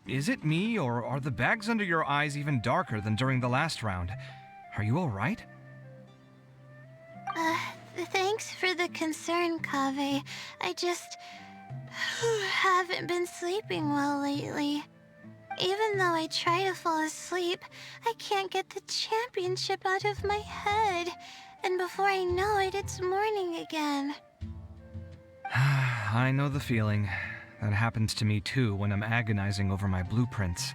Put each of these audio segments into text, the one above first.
Is it me, or are the bags under your eyes even darker than during the last round? Are you alright? Thanks for the concern, Kaveh. I just haven't been sleeping well lately. Even though I try to fall asleep, I can't get the championship out of my head. And before I know it, it's morning again. I know the feeling. That happens to me too when I'm agonizing over my blueprints.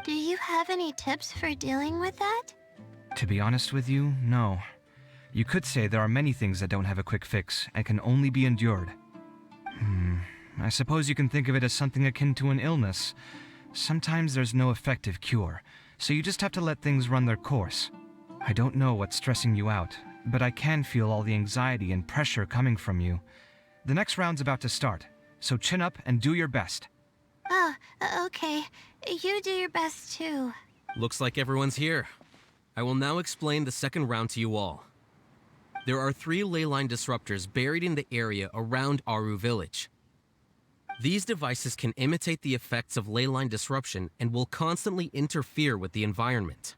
Do you have any tips for dealing with that? To be honest with you, no. You could say there are many things that don't have a quick fix and can only be endured. I suppose you can think of it as something akin to an illness. Sometimes there's no effective cure, so you just have to let things run their course. I don't know what's stressing you out, but I can feel all the anxiety and pressure coming from you. The next round's about to start, so chin up and do your best. Oh, okay. You do your best too. Looks like everyone's here. I will now explain the second round to you all. There are 3 leyline disruptors buried in the area around Aru Village. These devices can imitate the effects of leyline disruption and will constantly interfere with the environment.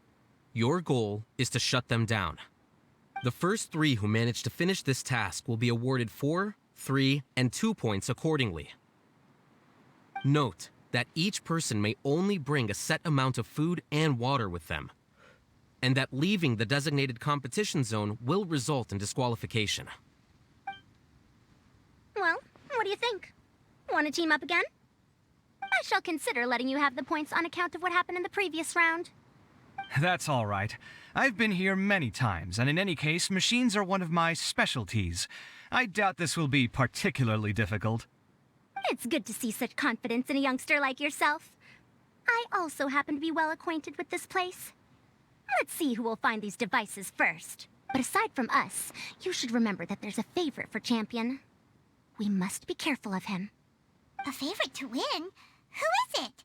Your goal is to shut them down. The first 3 who manage to finish this task will be awarded 4, 3, and 2 points accordingly. Note that each person may only bring a set amount of food and water with them, and that leaving the designated competition zone will result in disqualification. Well, what do you think? Want to team up again? I shall consider letting you have the points on account of what happened in the previous round. That's all right. I've been here many times, and in any case, machines are one of my specialties. I doubt this will be particularly difficult. It's good to see such confidence in a youngster like yourself. I also happen to be well acquainted with this place. Let's see who will find these devices first. But aside from us, you should remember that there's a favorite for Champion. We must be careful of him. A favorite to win? Who is it?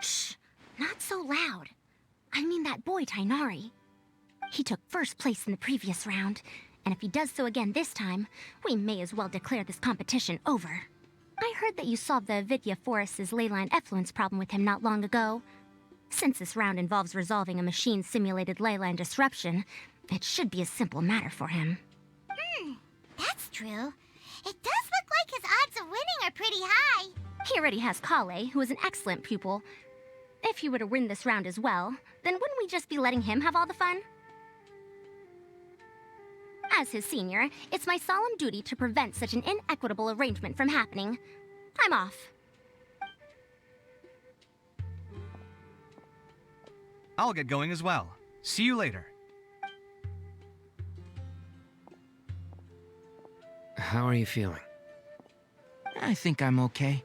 Shh! Not so loud. I mean that boy, Tighnari. He took first place in the previous round, and if he does so again this time, we may as well declare this competition over. I heard that you solved the Avidya Forest's leyline effluence problem with him not long ago. Since this round involves resolving a machine-simulated leyline disruption, it should be a simple matter for him. That's true. It does look like his odds of winning are pretty high. He already has Kale, who is an excellent pupil. If he were to win this round as well, then wouldn't we just be letting him have all the fun? As his senior, it's my solemn duty to prevent such an inequitable arrangement from happening. I'm off. I'll get going as well. See you later. How are you feeling? I think I'm okay,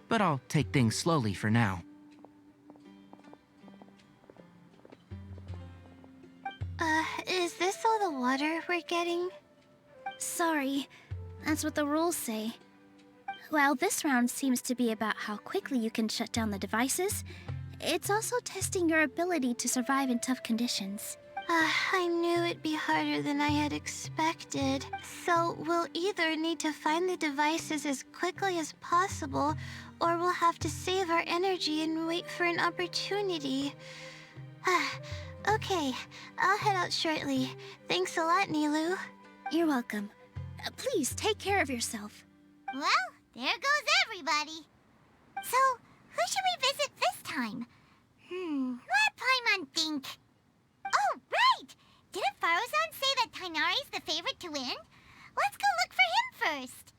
but I'll take things slowly for now. Is this all the water we're getting? Sorry, that's what the rules say. While this round seems to be about how quickly you can shut down the devices, it's also testing your ability to survive in tough conditions. I knew it'd be harder than I had expected. So we'll either need to find the devices as quickly as possible, or we'll have to save our energy and wait for an opportunity. Okay, I'll head out shortly. Thanks a lot, Nilu. You're welcome. Please take care of yourself. Well, there goes everybody. So, who should we visit this time? Let Paimon think. Oh, right! Didn't Faruzan say that Tighnari's the favorite to win? Let's go look for him first.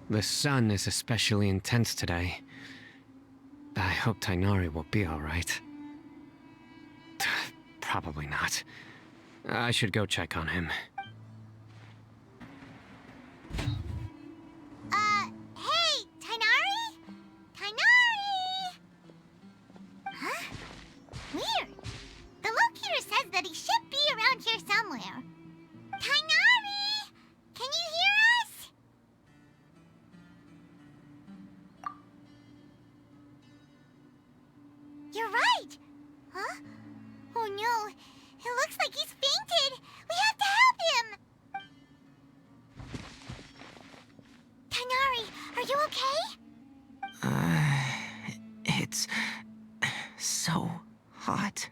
The sun is especially intense today. I hope Tighnari will be alright. Probably not. I should go check on him. Hey, Tighnari? Tighnari! Huh? Weird. The locator says that he should be around here somewhere. Tighnari! Can you hear us? Oh no, it looks like he's fainted. We have to help him. Tighnari, are you okay? It's so hot.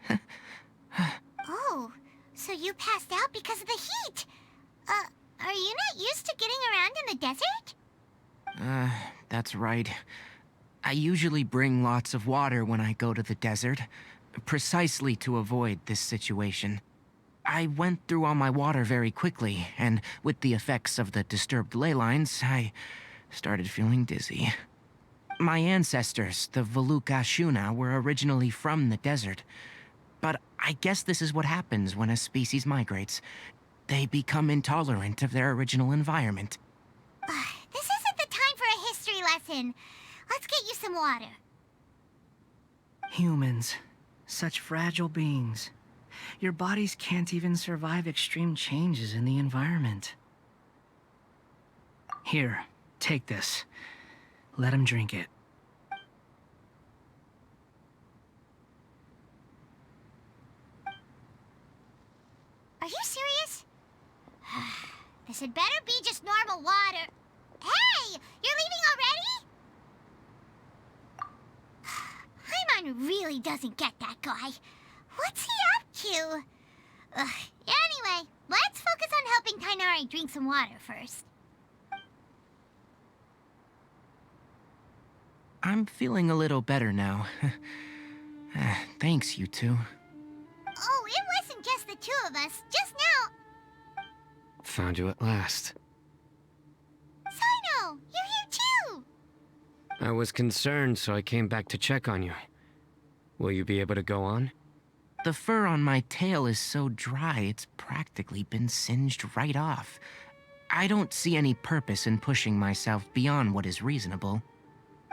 Oh, so you passed out because of the heat. Are you not used to getting around in the desert? That's right. I usually bring lots of water when I go to the desert, precisely to avoid this situation. I went through all my water very quickly, and with the effects of the disturbed ley lines, I started feeling dizzy. My ancestors, the Valukashuna, were originally from the desert. But I guess this is what happens when a species migrates. They become intolerant of their original environment. This isn't the time for a history lesson. Let's get you some water. Humans. Such fragile beings. Your bodies can't even survive extreme changes in the environment. Here, take this. Let him drink it. Are you serious? This had better be just normal water. Hey! You're leaving already? Paimon really doesn't get that guy. What's he up to? Anyway, let's focus on helping Tighnari drink some water first. I'm feeling a little better now. Thanks, you two. Oh, it wasn't just the two of us. Just now... Found you at last. Sino, you're here too! I was concerned, so I came back to check on you. Will you be able to go on? The fur on my tail is so dry, it's practically been singed right off. I don't see any purpose in pushing myself beyond what is reasonable.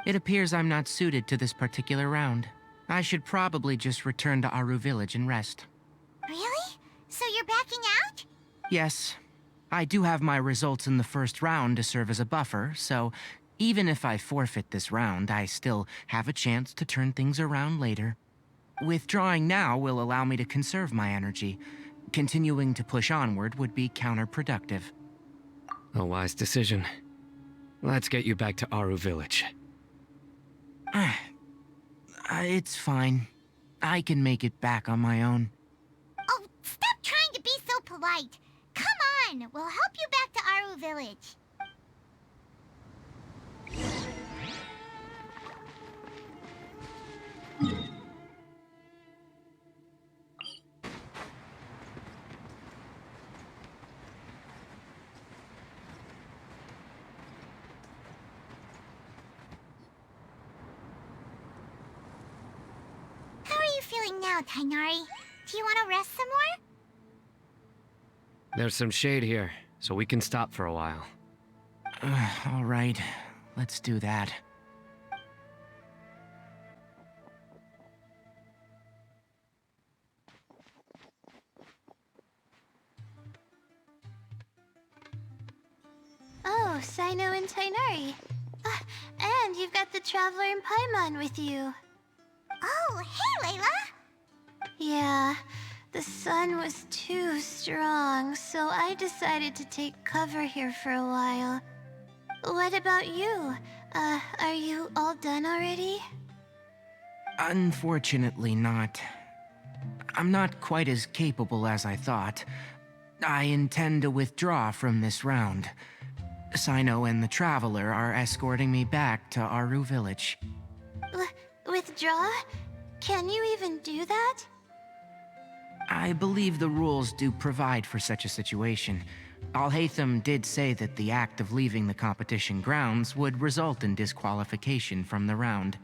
It appears I'm not suited to this particular round. I should probably just return to Aru Village and rest. Really? So you're backing out? Yes. I do have my results in the first round to serve as a buffer, so even if I forfeit this round, I still have a chance to turn things around later. Withdrawing now will allow me to conserve my energy. Continuing to push onward would be counterproductive. A wise decision. Let's get you back to Aru Village. It's fine. I can make it back on my own. Oh, stop trying to be so polite. Come on, we'll help you back to Aru Village. How are you feeling now, Tighnari? Do you want to rest some more? There's some shade here, so we can stop for a while. All right, let's do that. Oh, Sino and Tighnari. And you've got the Traveler and Paimon with you. Oh, hey, Layla! Yeah, the sun was too strong, so I decided to take cover here for a while. What about you? Are you all done already? Unfortunately not. I'm not quite as capable as I thought. I intend to withdraw from this round. Sino and the Traveler are escorting me back to Aru Village. Withdraw? Can you even do that? I believe the rules do provide for such a situation. Alhaitham did say that the act of leaving the competition grounds would result in disqualification from the round.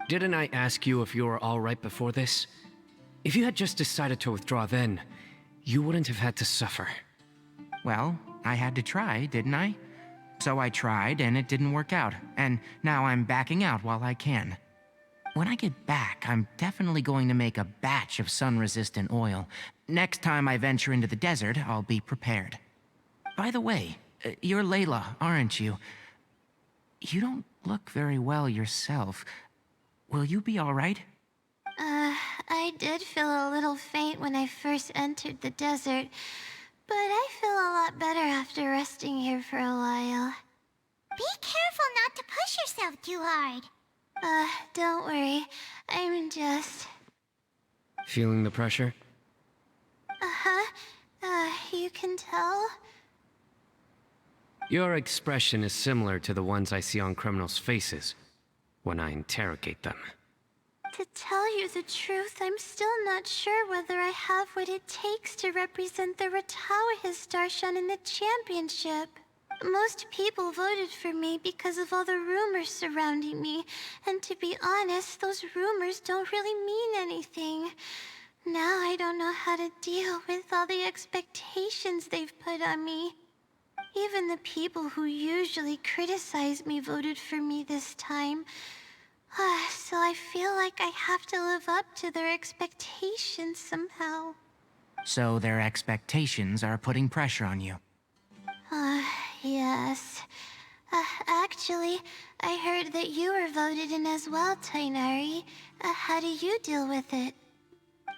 Didn't I ask you if you were all right before this? If you had just decided to withdraw then, you wouldn't have had to suffer. Well, I had to try, didn't I? So I tried, and it didn't work out, and now I'm backing out while I can. When I get back, I'm definitely going to make a batch of sun-resistant oil. Next time I venture into the desert, I'll be prepared. By the way, you're Layla, aren't you? You don't look very well yourself. Will you be all right? I did feel a little faint when I first entered the desert, but I feel a lot better after resting here for a while. Be careful not to push yourself too hard. Don't worry. I'm just... Feeling the pressure? You can tell? Your expression is similar to the ones I see on criminals' faces when I interrogate them. To tell you the truth, I'm still not sure whether I have what it takes to represent the Ratawa Darshan in the championship. Most people voted for me because of all the rumors surrounding me, and to be honest, those rumors don't really mean anything. Now I don't know how to deal with all the expectations they've put on me. Even the people who usually criticize me voted for me this time. So I feel like I have to live up to their expectations somehow. So their expectations are putting pressure on you. Yes. Actually, I heard that you were voted in as well, Tainari. How do you deal with it?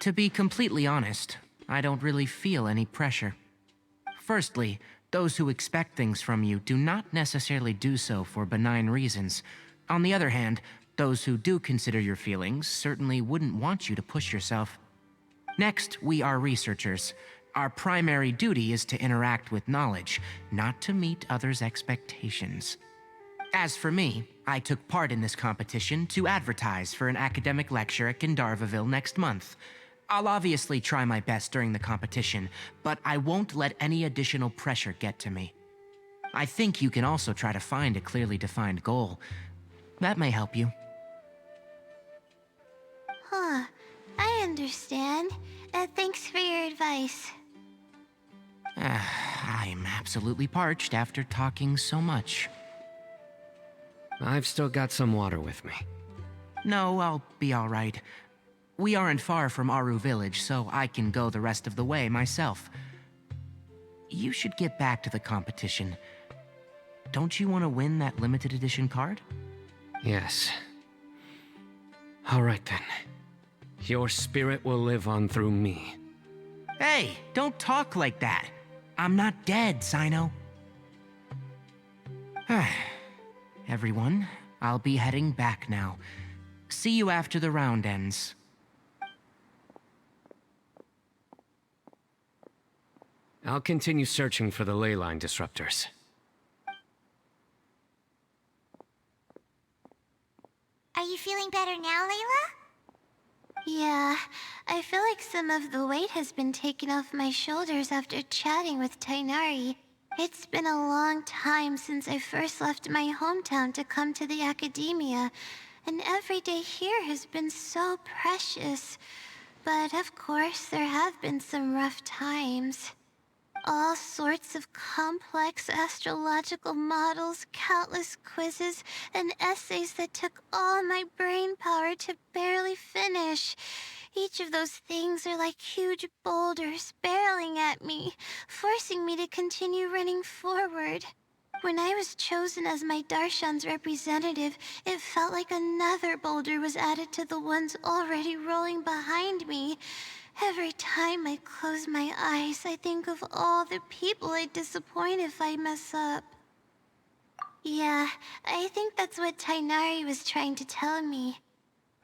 To be completely honest, I don't really feel any pressure. Firstly, those who expect things from you do not necessarily do so for benign reasons. On the other hand, those who do consider your feelings certainly wouldn't want you to push yourself. Next, we are researchers. Our primary duty is to interact with knowledge, not to meet others' expectations. As for me, I took part in this competition to advertise for an academic lecture at Gandharvaville next month. I'll obviously try my best during the competition, but I won't let any additional pressure get to me. I think you can also try to find a clearly defined goal. That may help you. I understand. Thanks for your advice. I'm absolutely parched after talking so much. I've still got some water with me. No, I'll be all right. We aren't far from Aru Village, so I can go the rest of the way myself. You should get back to the competition. Don't you want to win that limited edition card? Yes. All right then. Your spirit will live on through me. Hey, don't talk like that. I'm not dead, Sino. Everyone, I'll be heading back now. See you after the round ends. I'll continue searching for the ley line disruptors. Are you feeling better now, Layla? Yeah, I feel like some of the weight has been taken off my shoulders after chatting with Tainari. It's been a long time since I first left my hometown to come to the academia, and every day here has been so precious. But of course, there have been some rough times. All sorts of complex astrological models, countless quizzes, and essays that took all my brain power to barely finish. Each of those things are like huge boulders barreling at me, forcing me to continue running forward. When I was chosen as my Darshan's representative, it felt like another boulder was added to the ones already rolling behind me. Every time I close my eyes, I think of all the people I'd disappoint if I mess up. Yeah, I think that's what Tainari was trying to tell me.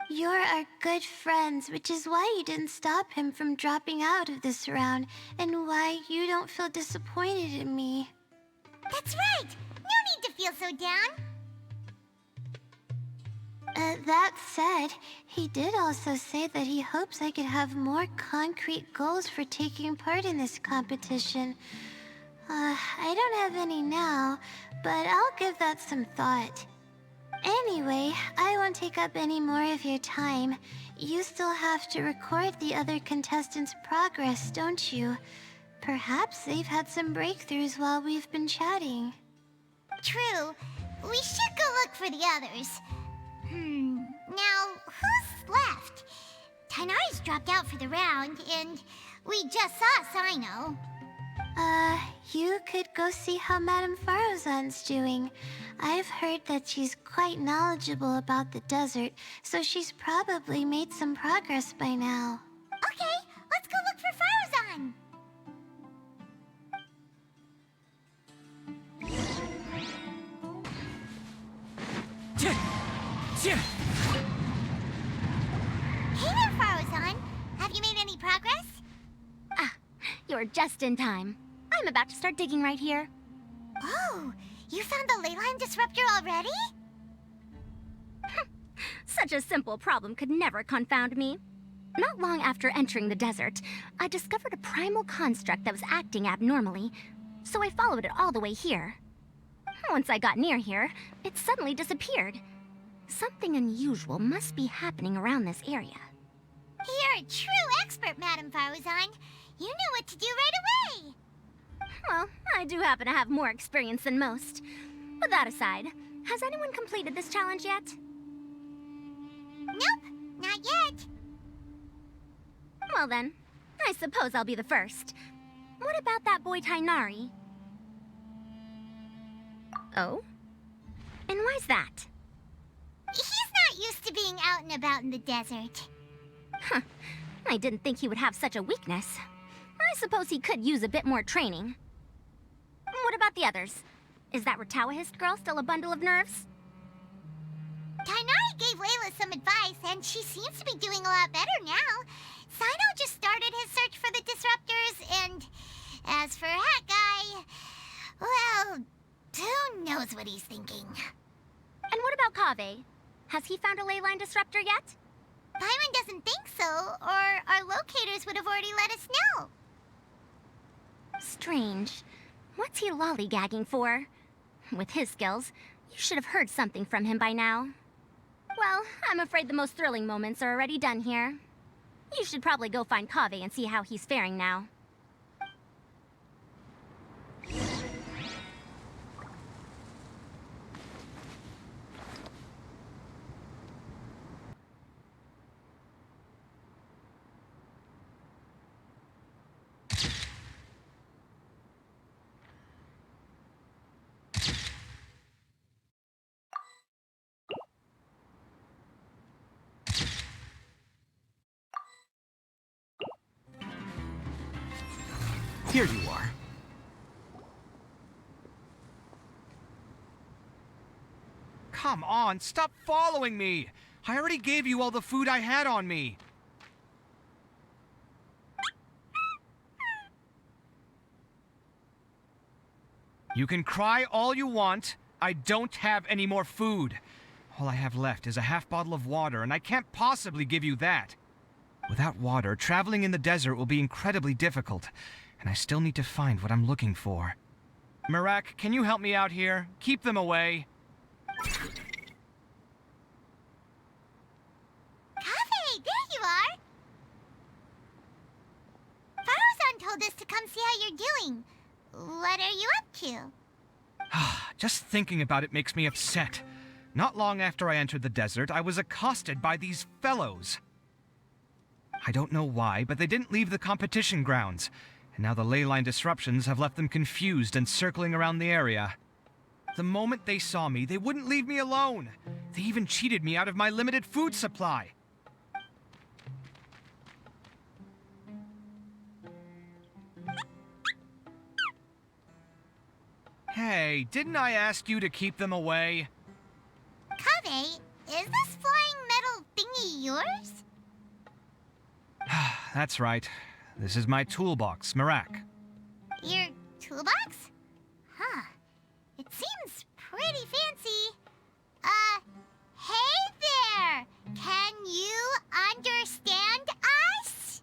You're our good friends, which is why you didn't stop him from dropping out of this round, and why you don't feel disappointed in me. That's right! No need to feel so down! That said, he did also say that he hopes I could have more concrete goals for taking part in this competition. I don't have any now, but I'll give that some thought. Anyway, I won't take up any more of your time. You still have to record the other contestants' progress, don't you? Perhaps they've had some breakthroughs while we've been chatting. True. We should go look for the others. Now, who's left? Tainari's dropped out for the round, and we just saw Sino. You could go see how Madame Farozan's doing. I've heard that she's quite knowledgeable about the desert, so she's probably made some progress by now. Okay, let's go look for Farozan. Hey there, Farozan. Have you made any progress? You're just in time. I'm about to start digging right here. Oh, you found the leyline disruptor already? Such a simple problem could never confound me. Not long after entering the desert, I discovered a primal construct that was acting abnormally, so I followed it all the way here. Once I got near here, it suddenly disappeared. Something unusual must be happening around this area. You're a true expert, Madame Farozan. You knew what to do right away. Well, I do happen to have more experience than most. But that aside, has anyone completed this challenge yet? Nope, not yet. Well then, I suppose I'll be the first. What about that boy Tainari? Oh? And why's that? He's not used to being out and about in the desert. Huh. I didn't think he would have such a weakness. I suppose he could use a bit more training. What about the others? Is that Retawahist girl still a bundle of nerves? Tainari gave Layla some advice, and she seems to be doing a lot better now. Sino just started his search for the disruptors, and as for Hat Guy, well, who knows what he's thinking. And what about Kaveh? Has he found a leyline disruptor yet? Paimon doesn't think so, or our locators would have already let us know. Strange. What's he lollygagging for? With his skills, you should have heard something from him by now. Well, I'm afraid the most thrilling moments are already done here. You should probably go find Kaveh and see how he's faring now. Here you are. Come on, stop following me! I already gave you all the food I had on me. You can cry all you want. I don't have any more food. All I have left is a half bottle of water, and I can't possibly give you that. Without water, traveling in the desert will be incredibly difficult, and I still need to find what I'm looking for. Mirak, can you help me out here? Keep them away. Kaveh, there you are! Farozan told us to come see how you're doing. What are you up to? Just thinking about it makes me upset. Not long after I entered the desert, I was accosted by these fellows. I don't know why, but they didn't leave the competition grounds, and now the leyline disruptions have left them confused and circling around the area. The moment they saw me, they wouldn't leave me alone. They even cheated me out of my limited food supply. Hey, didn't I ask you to keep them away? Kaveh, is this flying metal thingy yours? That's right. This is my toolbox, Mirak. Your toolbox? Huh. It seems pretty fancy. Hey there! Can you understand us?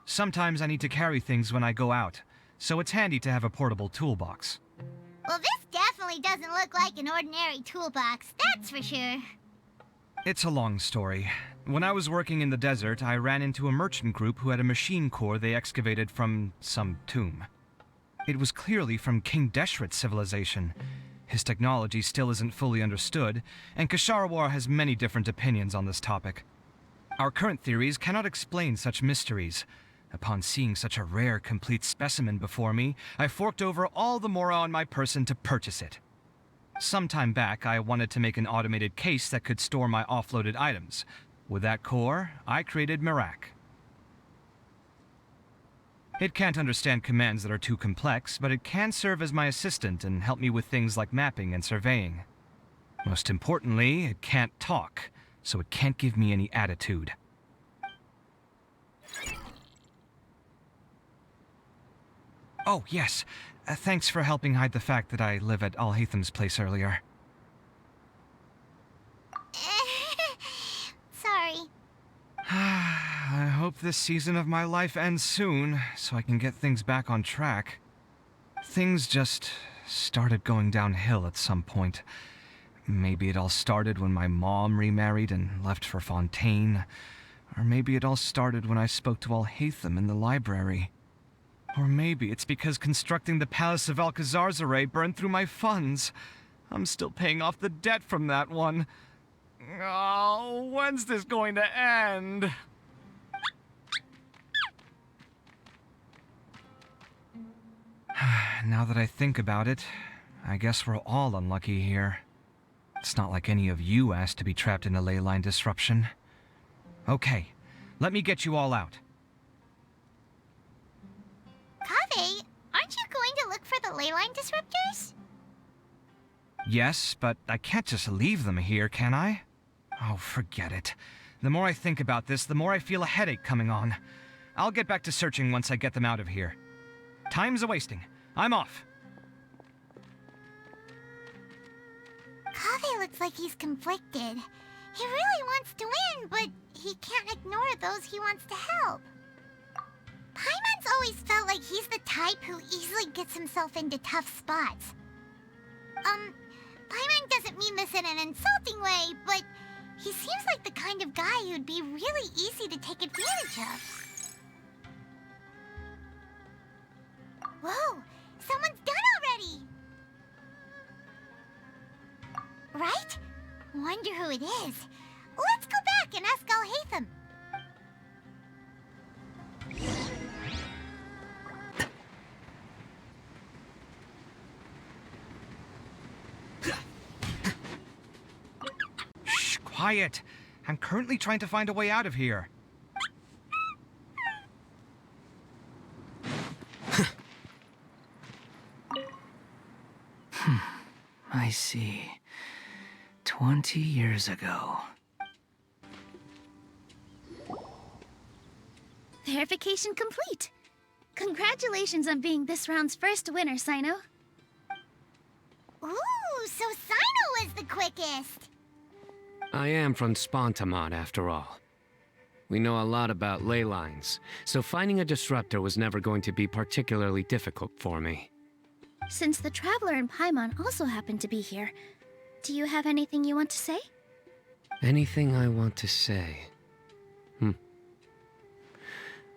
Sometimes I need to carry things when I go out, so it's handy to have a portable toolbox. Well, this definitely doesn't look like an ordinary toolbox, that's for sure. It's a long story. When I was working in the desert, I ran into a merchant group who had a machine core they excavated from some tomb. It was clearly from King Deshret's civilization. His technology still isn't fully understood, and Kasharawar has many different opinions on this topic. Our current theories cannot explain such mysteries. Upon seeing such a rare, complete specimen before me, I forked over all the mora on my person to purchase it. Some time back, I wanted to make an automated case that could store my offloaded items. With that core, I created Mirak. It can't understand commands that are too complex, but it can serve as my assistant and help me with things like mapping and surveying. Most importantly, it can't talk, so it can't give me any attitude. Oh, yes. Thanks for helping hide the fact that I live at Alhatham's place earlier. Sorry. I hope this season of my life ends soon, so I can get things back on track. Things just started going downhill at some point. Maybe it all started when my mom remarried and left for Fontaine. Or maybe it all started when I spoke to Alhatham in the library. Or maybe it's because constructing the Palace of Alcazarzaray burned through my funds. I'm still paying off the debt from that one. Oh, when's this going to end? Now that I think about it, I guess we're all unlucky here. It's not like any of you asked to be trapped in a ley line disruption. Okay, let me get you all out. Kaveh, aren't you going to look for the ley line disruptors? Yes, but I can't just leave them here, can I? Oh, forget it. The more I think about this, the more I feel a headache coming on. I'll get back to searching once I get them out of here. Time's a-wasting. I'm off. Kaveh looks like he's conflicted. He really wants to win, but he can't ignore those he wants to help. Paimon's always felt like he's the type who easily gets himself into tough spots. Paimon doesn't mean this in an insulting way, but he seems like the kind of guy who'd be really easy to take advantage of. Whoa! Someone's done already! Right? Wonder who it is. Let's go back and ask Alhatham. Shh, quiet. I'm currently trying to find a way out of here. I see. 20 years ago. Verification complete. Congratulations on being this round's first winner, Sino. Ooh, so Sino was the quickest. I am from Spontamod, after all. We know a lot about ley lines, so finding a disruptor was never going to be particularly difficult for me. Since the Traveler and Paimon also happen to be here, do you have anything you want to say? Anything I want to say?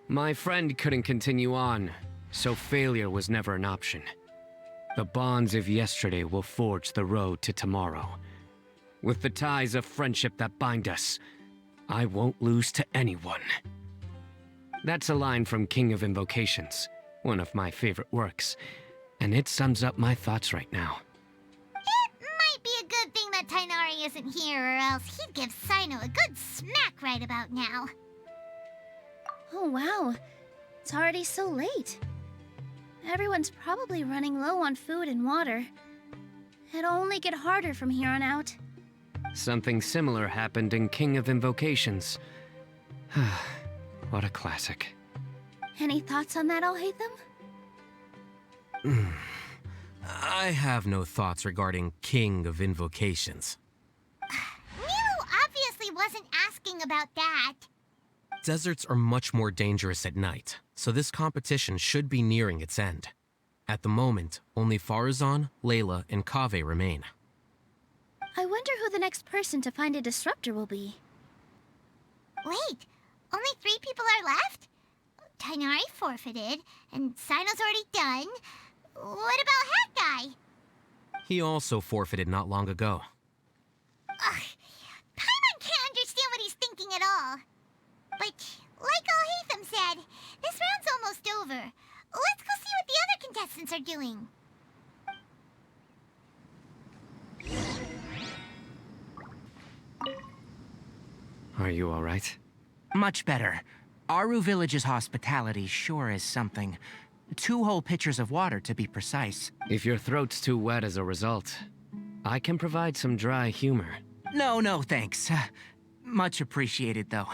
My friend couldn't continue on, so failure was never an option. The bonds of yesterday will forge the road to tomorrow. With the ties of friendship that bind us, I won't lose to anyone. That's a line from King of Invocations, one of my favorite works, and it sums up my thoughts right now. It might be a good thing that Tainari isn't here, or else he'd give Sino a good smack right about now. Oh wow, it's already so late. Everyone's probably running low on food and water. It'll only get harder from here on out. Something similar happened in King of Invocations. What a classic. Any thoughts on that, Alhatham? I have no thoughts regarding King of Invocations. Miru obviously wasn't asking about that. Deserts are much more dangerous at night, so this competition should be nearing its end. At the moment, only Farazan, Layla, and Kaveh remain. I wonder who the next person to find a disruptor will be. Wait, only 3 people are left? Tainari forfeited, and Sino's already done. What about Hat Guy? He also forfeited not long ago. Ugh, Paimon can't understand what he's thinking at all. Are you alright? Much better. Aru Village's hospitality sure is something. 2 whole pitchers of water, to be precise. If your throat's too wet as a result, I can provide some dry humor. No, thanks. Much appreciated, though.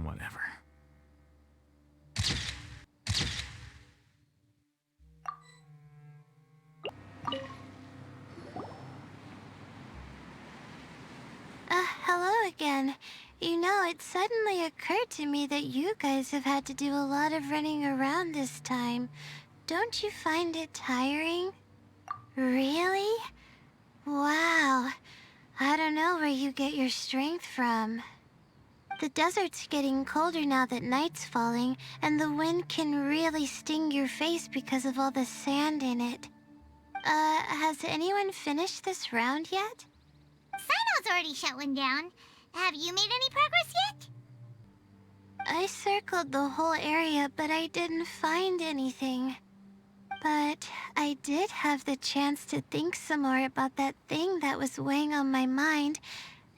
Whatever. Hello again. You know, it suddenly occurred to me that you guys have had to do a lot of running around this time. Don't you find it tiring? Really? Wow. I don't know where you get your strength from. The desert's getting colder now that night's falling, and the wind can really sting your face because of all the sand in it. Has anyone finished this round yet? Sino's already shut one down. Have you made any progress yet? I circled the whole area, but I didn't find anything. But I did have the chance to think some more about that thing that was weighing on my mind,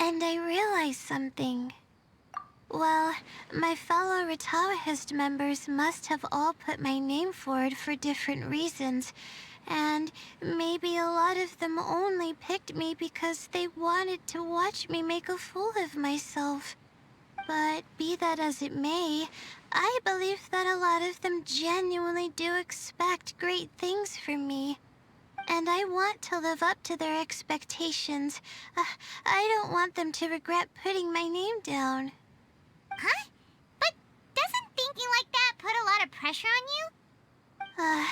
and I realized something. Well, my fellow Retawahist members must have all put my name forward for different reasons, and maybe a lot of them only picked me because they wanted to watch me make a fool of myself. But be that as it may, I believe that a lot of them genuinely do expect great things from me. And I want to live up to their expectations. I don't want them to regret putting my name down. Huh? But doesn't thinking like that put a lot of pressure on you?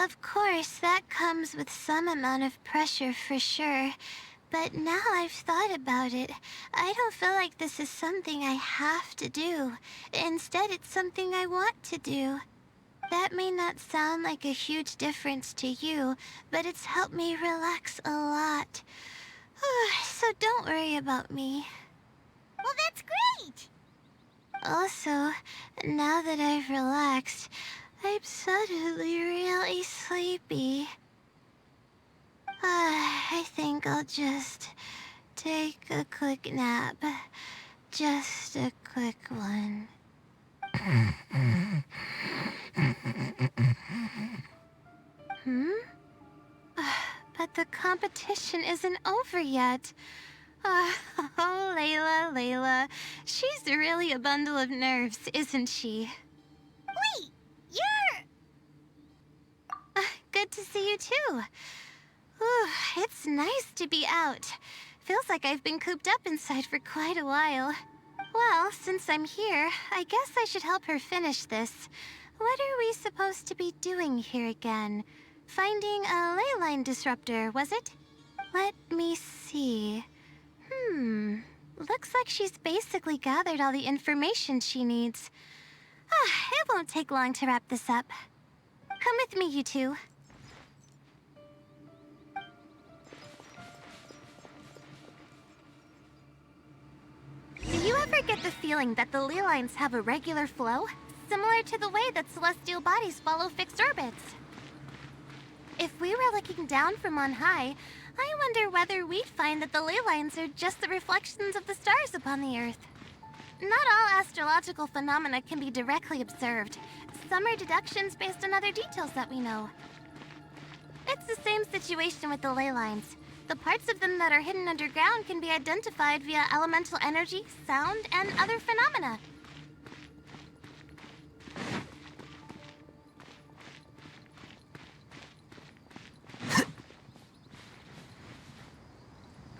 Of course, that comes with some amount of pressure for sure. But now I've thought about it, I don't feel like this is something I have to do. Instead, it's something I want to do. That may not sound like a huge difference to you, but it's helped me relax a lot. So don't worry about me. Well, that's great! Also, now that I've relaxed, I'm suddenly really sleepy. I think I'll just take a quick nap. Just a quick one. But the competition isn't over yet. Oh, Layla. She's really a bundle of nerves, isn't she? Wait, you're... Good to see you too. It's nice to be out. Feels like I've been cooped up inside for quite a while. Well, since I'm here, I guess I should help her finish this. What are we supposed to be doing here again? Finding a ley line disruptor, was it? Let me see. Looks like she's basically gathered all the information she needs. It won't take long to wrap this up. Come with me, you two. Do you ever get the feeling that the ley lines have a regular flow? Similar to the way that celestial bodies follow fixed orbits? If we were looking down from on high, I wonder whether we'd find that the ley lines are just the reflections of the stars upon the Earth. Not all astrological phenomena can be directly observed. Some are deductions based on other details that we know. It's the same situation with the ley lines. The parts of them that are hidden underground can be identified via elemental energy, sound, and other phenomena.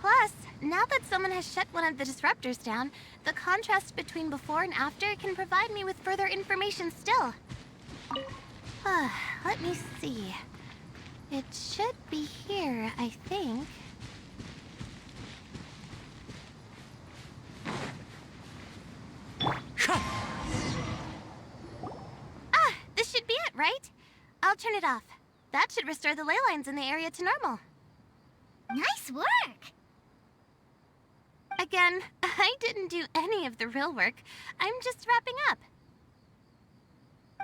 Plus, now that someone has shut one of the disruptors down, the contrast between before and after can provide me with further information still. Let me see. It should be here, I think. This should be it, right? I'll turn it off. That should restore the ley lines in the area to normal. Nice work! Again, I didn't do any of the real work. I'm just wrapping up.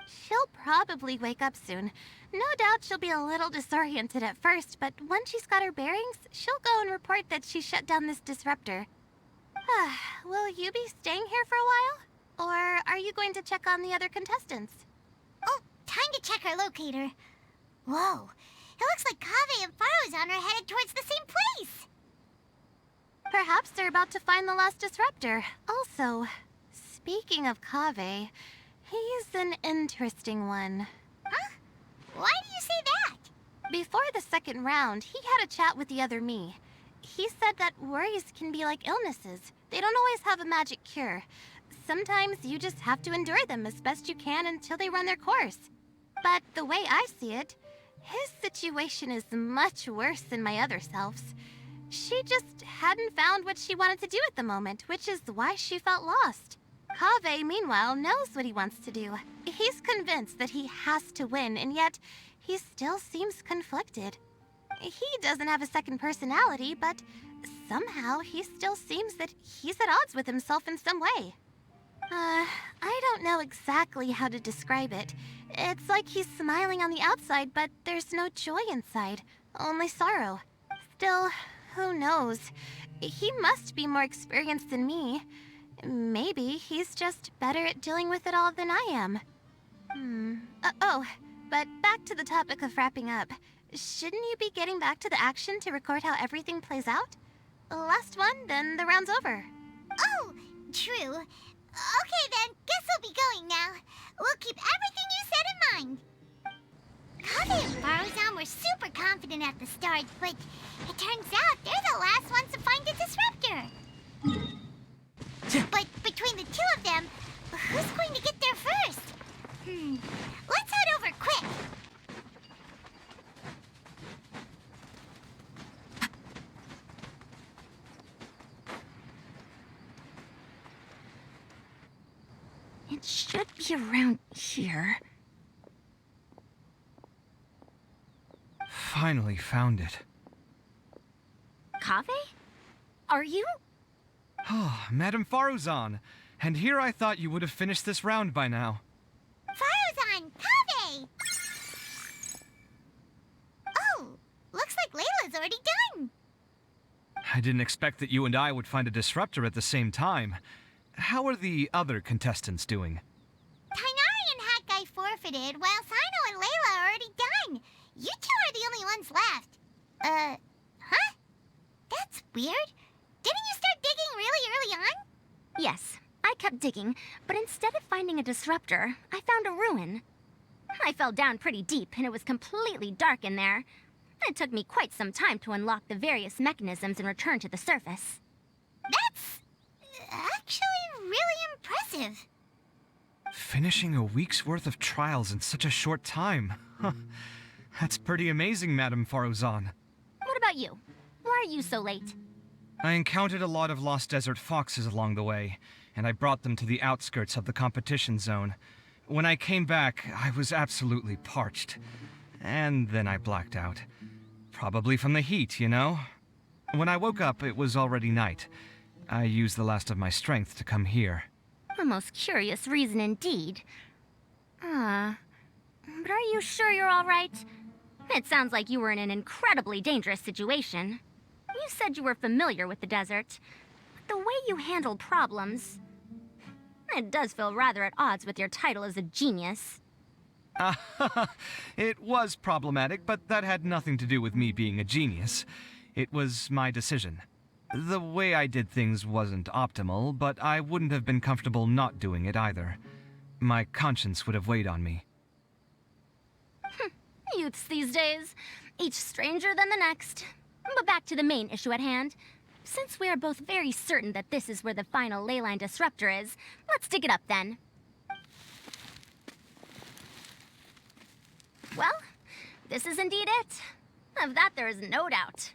She'll probably wake up soon. No doubt she'll be a little disoriented at first, but once she's got her bearings, she'll go and report that she shut down this disruptor. Will you be staying here for a while? Or are you going to check on the other contestants? Oh, time to check our locator. Whoa, it looks like Kaveh and Faruzan are headed towards the same place. Perhaps they're about to find the last disruptor. Also, speaking of Kaveh, he's an interesting one. Huh? Why do you say that? Before the second round, he had a chat with the other me. He said that worries can be like illnesses. They don't always have a magic cure. Sometimes you just have to endure them as best you can until they run their course. But the way I see it, his situation is much worse than my other self's. She just hadn't found what she wanted to do at the moment, which is why she felt lost. Kaveh, meanwhile, knows what he wants to do. He's convinced that he has to win, and yet he still seems conflicted. He doesn't have a second personality, but somehow he still seems that he's at odds with himself in some way. I don't know exactly how to describe it. It's like he's smiling on the outside, but there's no joy inside, only sorrow. Still, who knows? He must be more experienced than me. Maybe he's just better at dealing with it all than I am. But back to the topic of wrapping up. Shouldn't you be getting back to the action to record how everything plays out? Last one, then the round's over. Oh, true. Okay then, guess we'll be going now. We'll keep everything you said in mind. Kaveh and Faruzan were super confident at the start, but it turns out they're the last ones to find the disruptor. But between the two of them, who's going to get there first? Let's head over quick. It should be around here. Finally found it. Kaveh? Are you? Oh, Madame Faruzan. And here I thought you would have finished this round by now. Faruzan, Kaveh! Oh, looks like Layla's already done. I didn't expect that you and I would find a disruptor at the same time. How are the other contestants doing? Tainari and Hat Guy forfeited, while Sino and Layla are already done. You two are the only ones left. Huh? That's weird. Didn't you start digging really early on? Yes, I kept digging, but instead of finding a disruptor, I found a ruin. I fell down pretty deep, and it was completely dark in there. It took me quite some time to unlock the various mechanisms and return to the surface. That's actually really impressive. Finishing a week's worth of trials in such a short time. Huh. That's pretty amazing, Madame Faruzan. What about you? Why are you so late? I encountered a lot of lost desert foxes along the way, and I brought them to the outskirts of the competition zone. When I came back, I was absolutely parched. And then I blacked out. Probably from the heat, you know? When I woke up, it was already night. I used the last of my strength to come here. A most curious reason indeed. But are you sure you're all right? It sounds like you were in an incredibly dangerous situation. You said you were familiar with the desert. But the way you handled problems... It does feel rather at odds with your title as a genius. It was problematic, but that had nothing to do with me being a genius. It was my decision. The way I did things wasn't optimal, but I wouldn't have been comfortable not doing it either. My conscience would have weighed on me. Youths these days, each stranger than the next. But back to the main issue at hand. Since we are both very certain that this is where the final leyline disruptor is, let's dig it up then. Well, this is indeed it. Of that there is no doubt.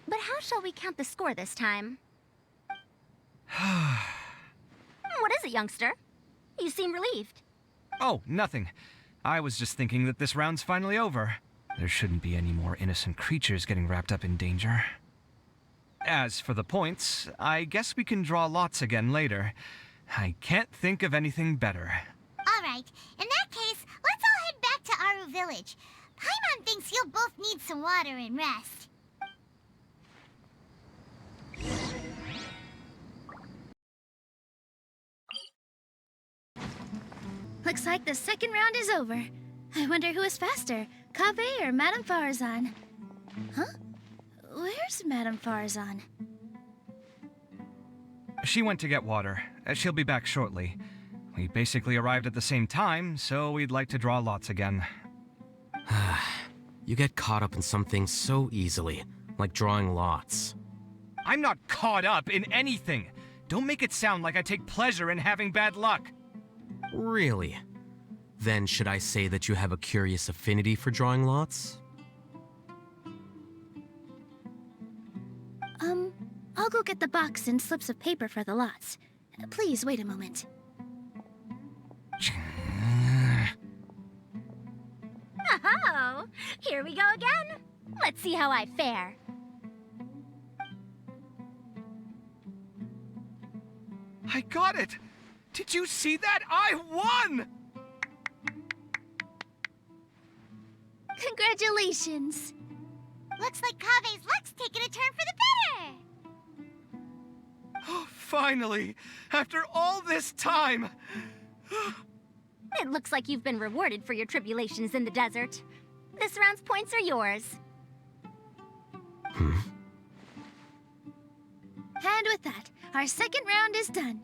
But how shall we count the score this time? What is it, youngster? You seem relieved. Oh, nothing. I was just thinking that this round's finally over. There shouldn't be any more innocent creatures getting wrapped up in danger. As for the points, I guess we can draw lots again later. I can't think of anything better. All right. In that case, village. Paimon thinks you'll both need some water and rest. Looks like the second round is over. I wonder who is faster, Kaveh or Madame Farazan? Huh? Where's Madame Farazan? She went to get water. She'll be back shortly. We basically arrived at the same time, so we'd like to draw lots again. You get caught up in some things so easily, like drawing lots. I'm not caught up in anything! Don't make it sound like I take pleasure in having bad luck! Really? Then should I say that you have a curious affinity for drawing lots? I'll go get the box and slips of paper for the lots. Please wait a moment. Oh, here we go again. Let's see how I fare. I got it! Did you see that? I won! Congratulations! Looks like Kaveh's luck's taking a turn for the better. Oh, finally! After all this time! It looks like you've been rewarded for your tribulations in the desert. This round's points are yours. And with that, our second round is done.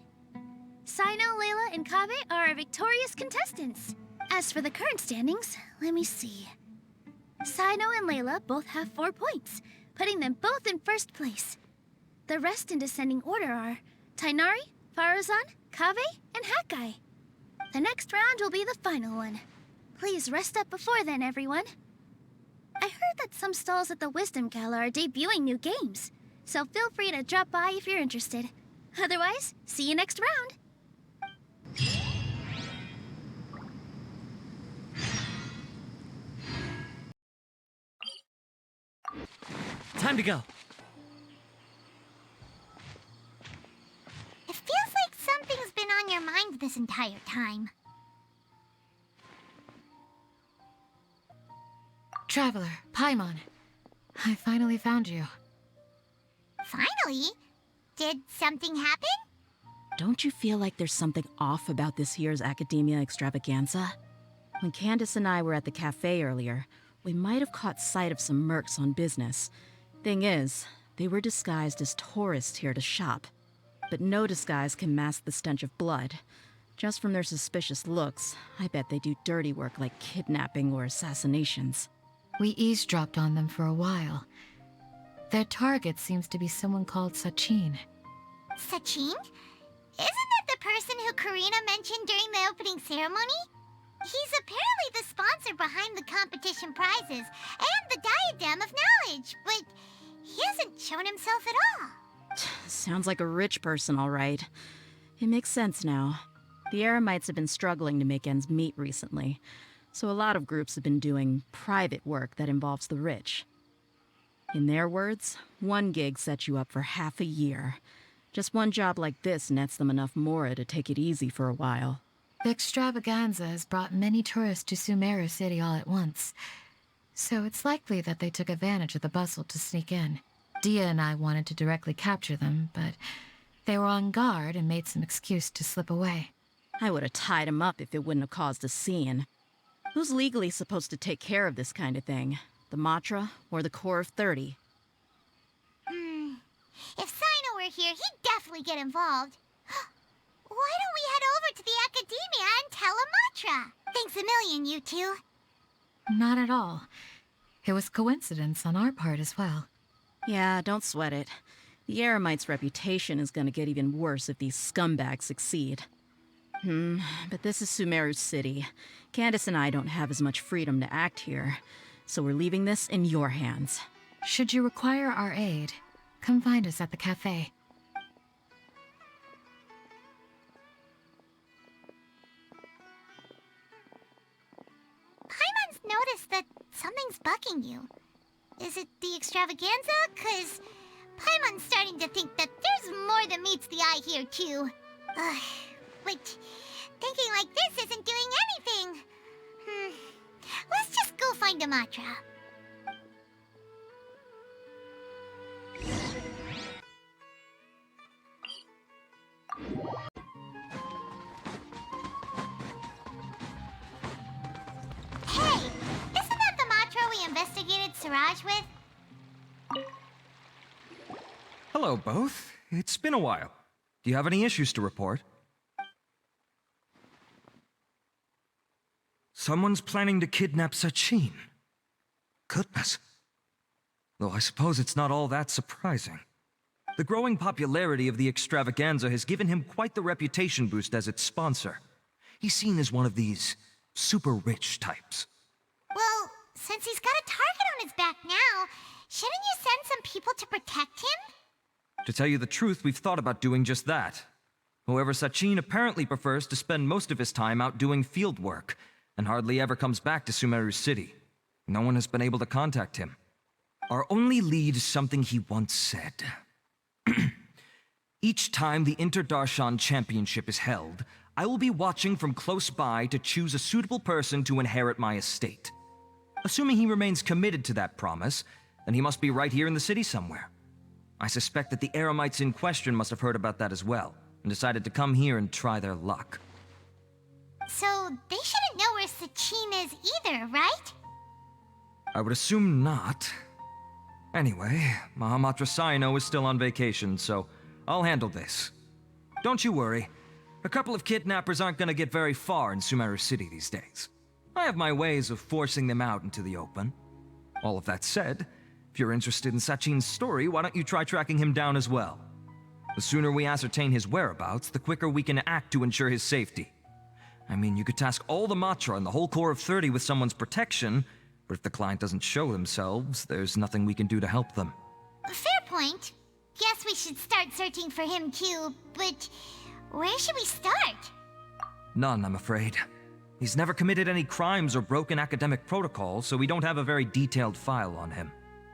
Sino, Layla, and Kaveh are our victorious contestants. As for the current standings, let me see. Sino and Layla both have 4 points, putting them both in first place. The rest in descending order are Tighnari, Farazan, Kaveh, and Hakai. The next round will be the final one. Please rest up before then, everyone. I heard that some stalls at the Wisdom Gala are debuting new games, so feel free to drop by if you're interested. Otherwise, see you next round. Time to go. It feels like something's been on your mind this entire time. Traveler, Paimon. I finally found you. Finally? Did something happen? Don't you feel like there's something off about this year's Academia Extravaganza? When Candace and I were at the cafe earlier, we might have caught sight of some mercs on business. Thing is, they were disguised as tourists here to shop. But no disguise can mask the stench of blood. Just from their suspicious looks, I bet they do dirty work like kidnapping or assassinations. We eavesdropped on them for a while. Their target seems to be someone called Sachin. Sachin? Isn't that the person who Karina mentioned during the opening ceremony? He's apparently the sponsor behind the competition prizes and the Diadem of Knowledge, but he hasn't shown himself at all. Sounds like a rich person, all right. It makes sense now. The Eremites have been struggling to make ends meet recently, so a lot of groups have been doing private work that involves the rich. In their words, one gig sets you up for half a year. Just one job like this nets them enough mora to take it easy for a while. The extravaganza has brought many tourists to Sumeru City all at once, so it's likely that they took advantage of the bustle to sneak in. Dia and I wanted to directly capture them, but they were on guard and made some excuse to slip away. I would have tied him up if it wouldn't have caused a scene. Who's legally supposed to take care of this kind of thing? The Matra or the Corps of 30? If Sino were here, he'd definitely get involved. Why don't we head over to the Academia and tell Amatra? Thanks a million, you two. Not at all. It was coincidence on our part as well. Yeah, don't sweat it. The Eremites' reputation is gonna get even worse if these scumbags succeed. But this is Sumeru City. Candace and I don't have as much freedom to act here, so we're leaving this in your hands. Should you require our aid, come find us at the cafe. Paimon's noticed that something's bugging you. Is it the extravaganza? 'Cause Paimon's starting to think that there's more than meets the eye here, too. But thinking like this isn't doing anything. Let's just go find a mantra. Hey, isn't that the mantra we investigated Siraj with? Hello, both. It's been a while. Do you have any issues to report? Someone's planning to kidnap Sachin. Goodness. Though I suppose it's not all that surprising. The growing popularity of the extravaganza has given him quite the reputation boost as its sponsor. He's seen as one of these super rich types. Well, since he's got a target on his back now, shouldn't you send some people to protect him? To tell you the truth, we've thought about doing just that. However, Sachin apparently prefers to spend most of his time out doing field work, and hardly ever comes back to Sumeru City. No one has been able to contact him. Our only lead is something he once said. Each time the Inter-Darshan Championship is held, I will be watching from close by to choose a suitable person to inherit my estate. Assuming he remains committed to that promise, then he must be right here in the city somewhere. I suspect that the Eremites in question must have heard about that as well, and decided to come here and try their luck. So they shouldn't know where Sachin is either, right? I would assume not. Anyway, Mahamatra Saino is still on vacation, so I'll handle this. Don't you worry. A couple of kidnappers aren't gonna get very far in Sumeru City these days. I have my ways of forcing them out into the open. All of that said, if you're interested in Sachin's story, why don't you try tracking him down as well? The sooner we ascertain his whereabouts, the quicker we can act to ensure his safety. I mean, you could task all the Matra and the whole Corps of 30 with someone's protection, but if the client doesn't show themselves, there's nothing we can do to help them. Fair point. Guess we should start searching for him too, but where should we start? None, I'm afraid. He's never committed any crimes or broken academic protocol, so we don't have a very detailed file on him.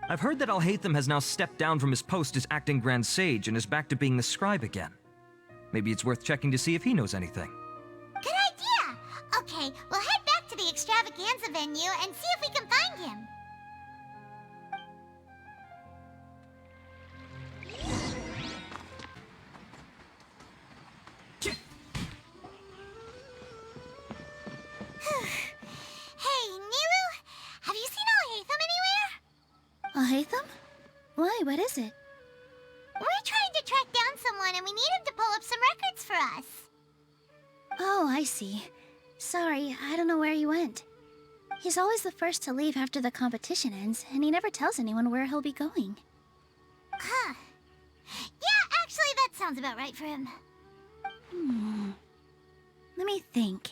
I've heard that Alhaitham has now stepped down from his post as acting Grand Sage and is back to being the scribe again. Maybe it's worth checking to see if he knows anything. Good idea! Okay, we'll head back to the extravaganza venue and see if we can find him. Hey, Nilu, have you seen Alhaitham anywhere? Alhaitham? Why, what is it? We're trying to track down someone and we need him to pull up some records for us. Oh, I see. Sorry, I don't know where he went. He's always the first to leave after the competition ends, and he never tells anyone where he'll be going. Huh. Yeah, actually, that sounds about right for him. Let me think.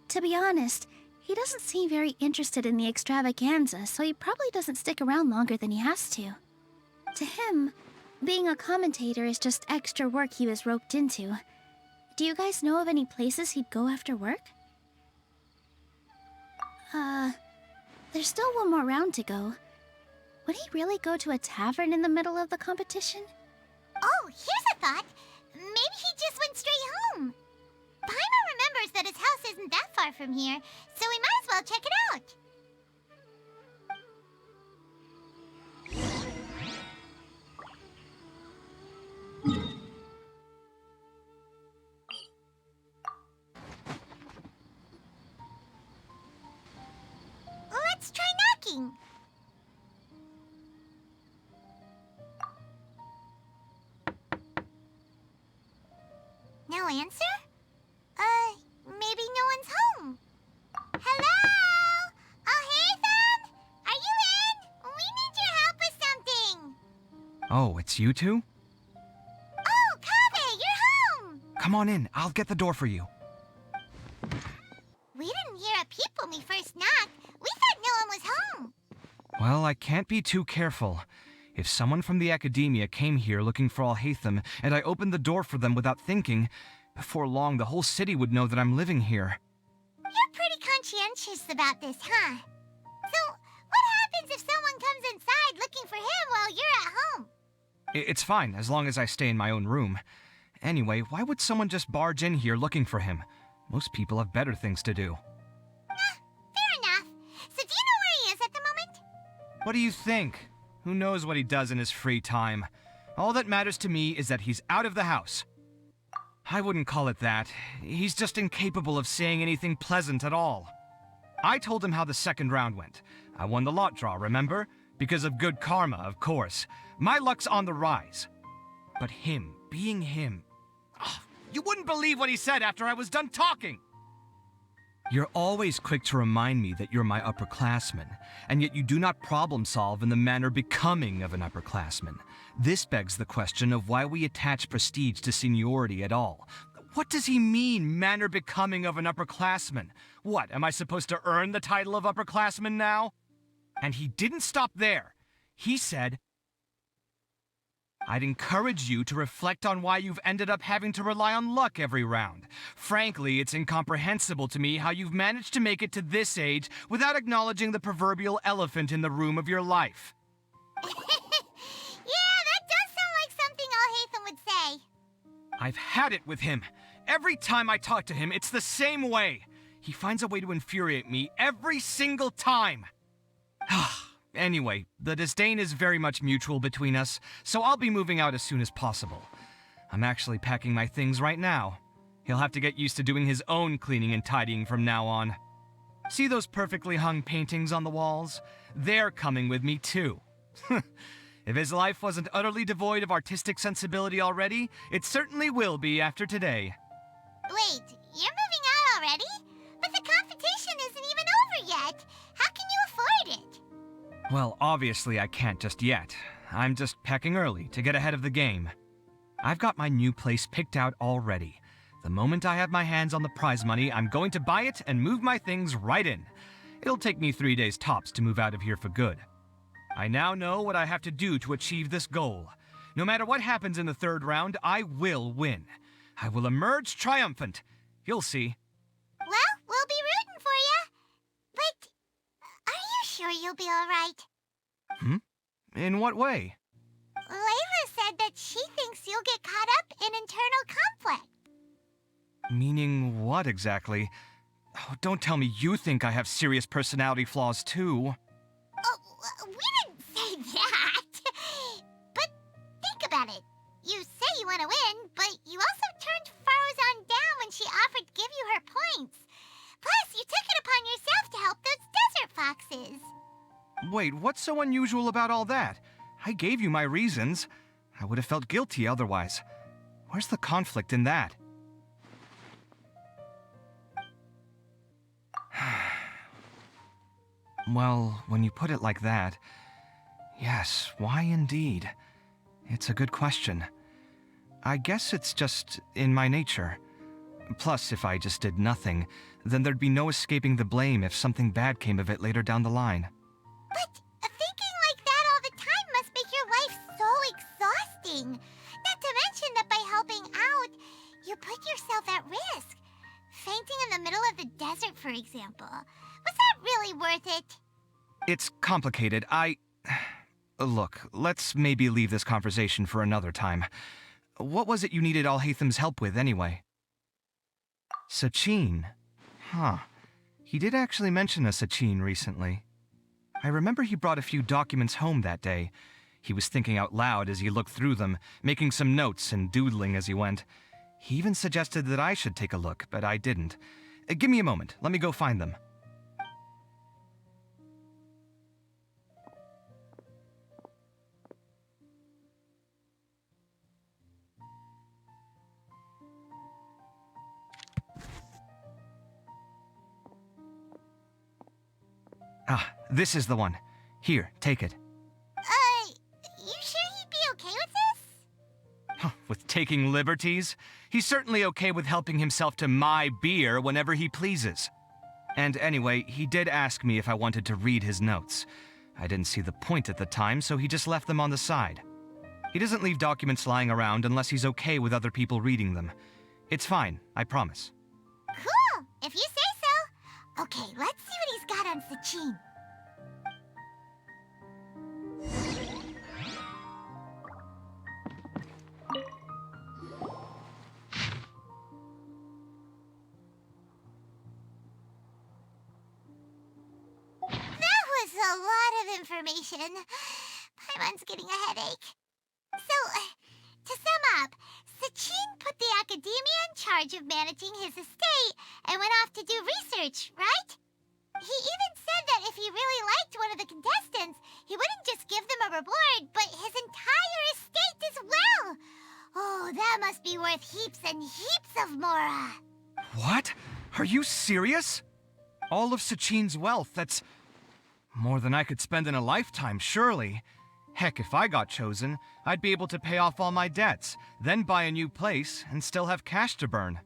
To be honest, he doesn't seem very interested in the extravaganza, so he probably doesn't stick around longer than he has to. To him, being a commentator is just extra work he was roped into. Do you guys know of any places he'd go after work? There's still one more round to go. Would he really go to a tavern in the middle of the competition? Oh, here's a thought. Maybe he just went straight home. Paimon remembers that his house isn't that far from here, so we might as well check it out. Let's try knocking. No answer? Maybe no one's home. Hello? Alhaitham? Are you in? We need your help with something. Oh, it's you two? Oh, Kaveh, you're home. Come on in, I'll get the door for you. We didn't hear a peep when we first knocked. We thought no one was home. Well, I can't be too careful. If someone from the academia came here looking for Alhaitham, and I opened the door for them without thinking, before long the whole city would know that I'm living here. You're pretty conscientious about this, huh? So, what happens if someone comes inside looking for him while you're at home? It's fine, as long as I stay in my own room. Anyway, why would someone just barge in here looking for him? Most people have better things to do. What do you think? Who knows what he does in his free time? All that matters to me is that he's out of the house. I wouldn't call it that. He's just incapable of saying anything pleasant at all. I told him how the second round went. I won the lot draw, remember? Because of good karma, of course. My luck's on the rise. But him, being him... Oh, you wouldn't believe what he said after I was done talking! You're always quick to remind me that you're my upperclassman, and yet you do not problem solve in the manner becoming of an upperclassman. This begs the question of why we attach prestige to seniority at all. What does he mean, manner becoming of an upperclassman? What, am I supposed to earn the title of upperclassman now? And he didn't stop there. He said, I'd encourage you to reflect on why you've ended up having to rely on luck every round. Frankly, it's incomprehensible to me how you've managed to make it to this age without acknowledging the proverbial elephant in the room of your life. Yeah, that does sound like something Al-Haytham would say. I've had it with him. Every time I talk to him, it's the same way. He finds a way to infuriate me every single time. Anyway, the disdain is very much mutual between us, so I'll be moving out as soon as possible. I'm actually packing my things right now. He'll have to get used to doing his own cleaning and tidying from now on. See those perfectly hung paintings on the walls? They're coming with me too. If his life wasn't utterly devoid of artistic sensibility already, it certainly will be after today. Wait, you're moving out already? But the competition isn't even over yet. How can you afford it? Well, obviously I can't just yet. I'm just packing early to get ahead of the game. I've got my new place picked out already. The moment I have my hands on the prize money, I'm going to buy it and move my things right in. It'll take me 3 days tops to move out of here for good. I now know what I have to do to achieve this goal. No matter what happens in the third round, I will win. I will emerge triumphant. You'll see. Well, we'll be rooting for you. But are you sure you'll be all right? In what way? Layla said that she thinks you'll get caught up in internal conflict. Meaning what exactly? Oh, don't tell me you think I have serious personality flaws too. Oh, we didn't say that. But think about it. You say you want to win, but you also turned Faruzan down when she offered to give you her points. Plus, you took it upon yourself to help those desert foxes. Wait, what's so unusual about all that? I gave you my reasons. I would have felt guilty otherwise. Where's the conflict in that? Well, when you put it like that, yes, why indeed? It's a good question. I guess it's just in my nature. Plus, if I just did nothing, then there'd be no escaping the blame if something bad came of it later down the line. But thinking like that all the time must make your life so exhausting. Not to mention that by helping out, you put yourself at risk. Fainting in the middle of the desert, for example. Was that really worth it? It's complicated. Look, let's maybe leave this conversation for another time. What was it you needed Al-Haytham's help with, anyway? Sachin? Huh. He did actually mention a Sachin recently. I remember he brought a few documents home that day. He was thinking out loud as he looked through them, making some notes and doodling as he went. He even suggested that I should take a look, but I didn't. Give me a moment. Let me go find them. Ah, this is the one. Here, take it. You sure he'd be okay with this? With taking liberties? He's certainly okay with helping himself to my beer whenever he pleases. And anyway, he did ask me if I wanted to read his notes. I didn't see the point at the time, so he just left them on the side. He doesn't leave documents lying around unless he's okay with other people reading them. It's fine, I promise. Cool, if you say so. Okay, let's see what he's got on Sachin. That was a lot of information. Paimon's getting a headache. So, to sum up, Sachin put the academia in charge of managing his estate and went off to do research, right? He even said that if he really liked one of the contestants, he wouldn't just give them a reward, but his entire estate as well. Oh, that must be worth heaps and heaps of Mora. What? Are you serious? All of Sachin's wealth, that's more than I could spend in a lifetime, surely. Heck, if I got chosen, I'd be able to pay off all my debts, then buy a new place, and still have cash to burn.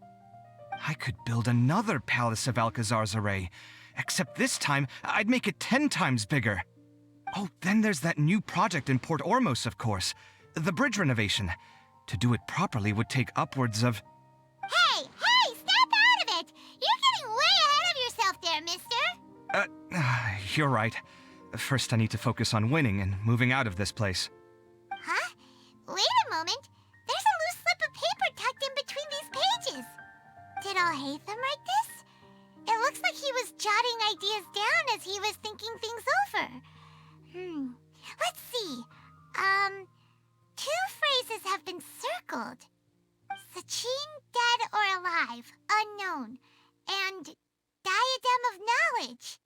I could build another Palace of Alcazar's array, except this time, I'd make it 10 times bigger. Oh, then there's that new project in Port Ormos, of course. The bridge renovation. To do it properly would take upwards of... Hey, snap out of it! You're getting way ahead of yourself there, mister! You're right. First, I need to focus on winning and moving out of this place. Huh? Wait a moment. There's a loose slip of paper tucked in between these pages. Did Alhaitham write this? It looks like he was jotting ideas down as he was thinking things over. Let's see. Two phrases have been circled. Sachin, dead or alive, unknown. And diadem of knowledge.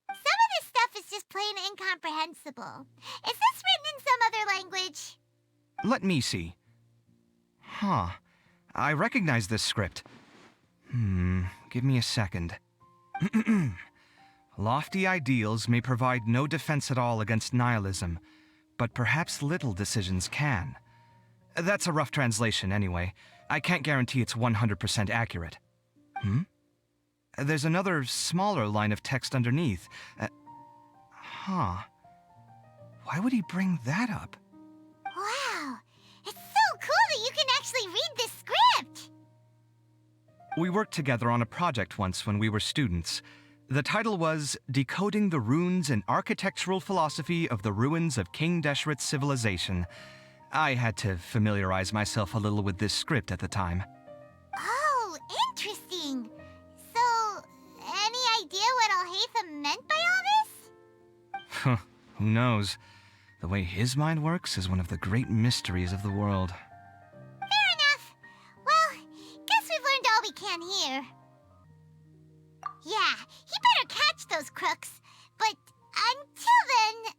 Some of this stuff is just plain incomprehensible. Is this written in some other language? Let me see. Huh. I recognize this script. Give me a second. Lofty ideals may provide no defense at all against nihilism, but perhaps little decisions can. That's a rough translation anyway. I can't guarantee it's 100% accurate. There's another smaller line of text underneath. Why would he bring that up? Wow, it's so cool that you can actually read this script! We worked together on a project once when we were students. The title was Decoding the Runes and Architectural Philosophy of the Ruins of King Deshret's Civilization. I had to familiarize myself a little with this script at the time. Oh, interesting. So, any idea what Alhaitham meant by all this? Who knows? The way his mind works is one of the great mysteries of the world. Fair enough. Well, guess we've learned all we can here. Yeah, he better catch those crooks. But until then,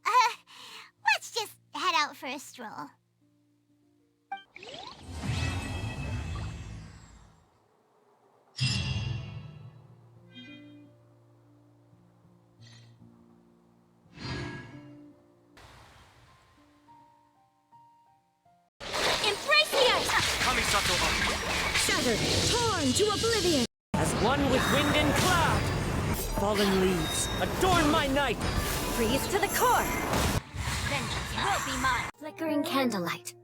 let's just head out for a stroll. Shattered, torn to oblivion. As one with wind and cloud. Fallen leaves, adorn my night. Freeze to the core. Vengeance will be mine. Flickering candlelight.